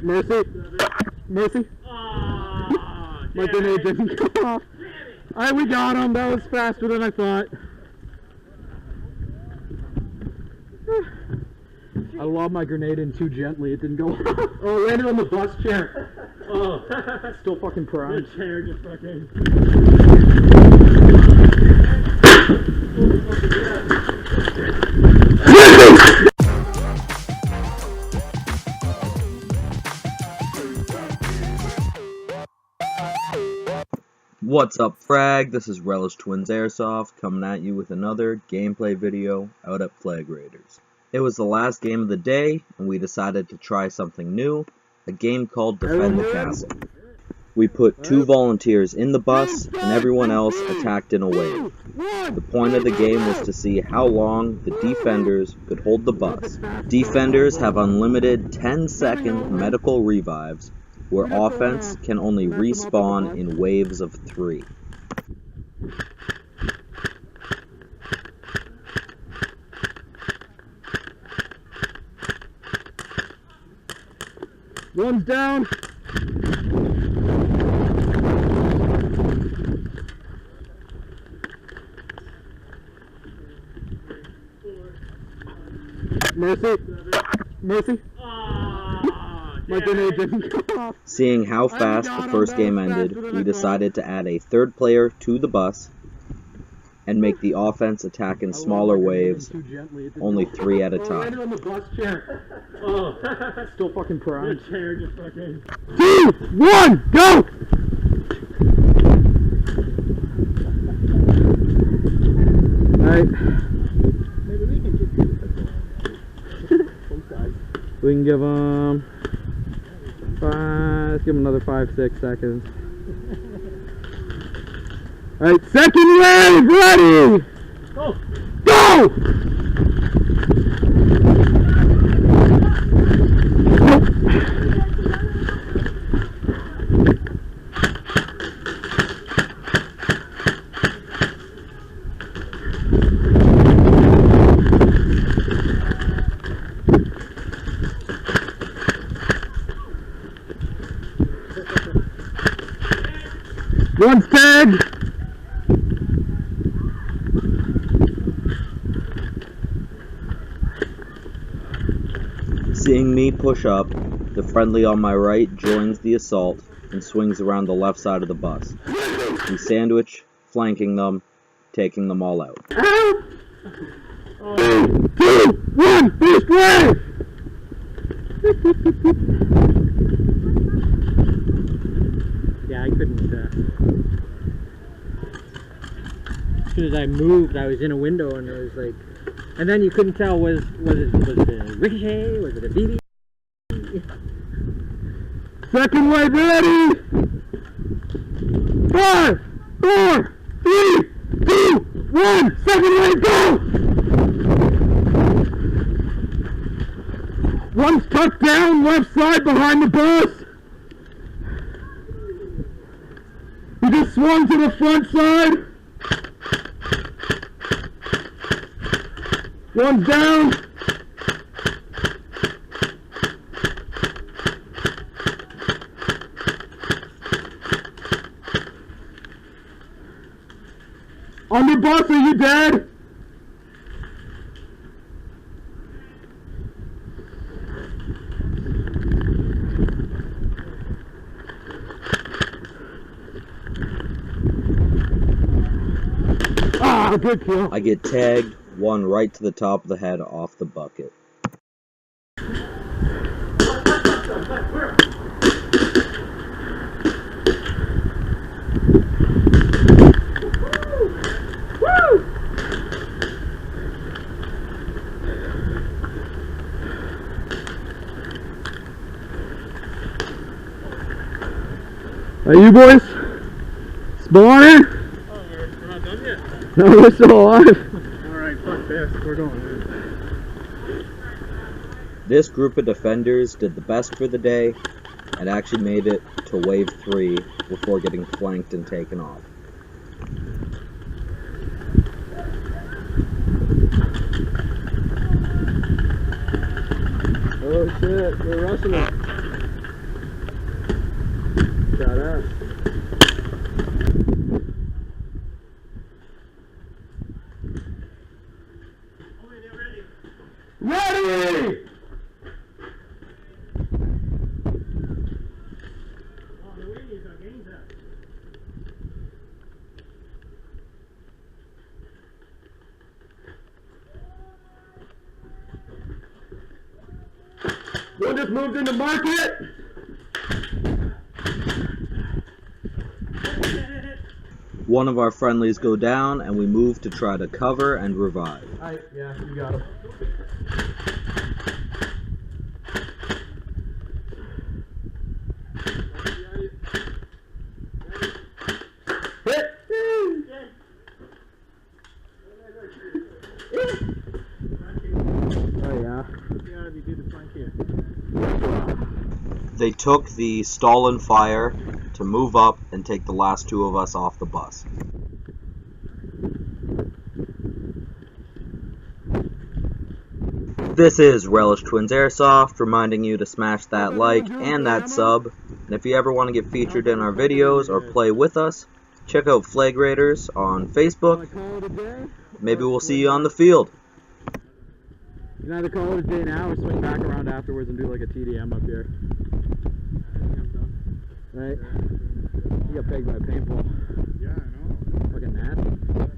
Mercy. Mercy. My grenade didn't go off. Alright, we got him. That was faster than I thought. I lobbed my grenade in too gently. It didn't go off. Oh, it landed on the bus chair. Oh, still fucking primed. The chair just fucking... What's up, F.R.A.G? This is Relish Twins Airsoft coming at you with another gameplay video out at Flagraiders. It was the last game of the day, and we decided to try something new, a game called Defend the Castle. We put 2 volunteers in the bus, and everyone else attacked in a wave. The point of the game was to see how long the defenders could hold the bus. Defenders have unlimited 10-second medical revives, where offense can only respawn in waves of 3. One's down. Mercy. Mercy. My grenade didn't go off. Seeing how fast the first game ended, we decided to add a 3rd player to the bus and make the offense attack in smaller waves, only 3 at a time. On the bus chair. Oh, still fucking primed. The chair just fucking... 2, 1, go! Alright. Maybe we can just do both sides. We can give them... let's give him another 5-6 seconds. Alright, second wave, ready! Go! Go! One's tagged! Seeing me push up, the friendly on my right joins the assault and swings around the left side of the bus. We sandwich, flanking them, taking them all out. 3, 2, 1, first wave! Yeah, I couldn't, as soon as I moved, I was in a window and it was like... And then you couldn't tell, was it a ricochet? Was it a BB? Second wave, ready! 5, 4, 3, 2, 1, second wave, go! One's tucked down, left side behind the bus. He just swung to the front side. One's down. On the bus, are you dead? Ah, good kill. I get tagged, 1 right to the top of the head off the bucket. Are you boys spawning? Oh, we're not done yet? No, we're still alive. Alright, fuck this. We're going. This group of defenders did the best for the day and actually made it to wave 3 before getting flanked and taken off. Oh shit, we're rushing it. Shut up. Ready! One just moved into market. One of our friendlies go down, and we move to try to cover and revive. Alright, yeah, you got him. Hit! Oh yeah. They took the stolen fire to move up and take the last two of us off the bus. This is Relish Twins Airsoft, reminding you to smash that like and that sub. And if you ever want to get featured in our videos or play with us, check out Flagraiders on Facebook. Maybe we'll see you on the field. You can either call it a day now or swing back around afterwards and do like a TDM up here. Right? You got pegged by a paintball. Yeah, I know. Fucking nasty.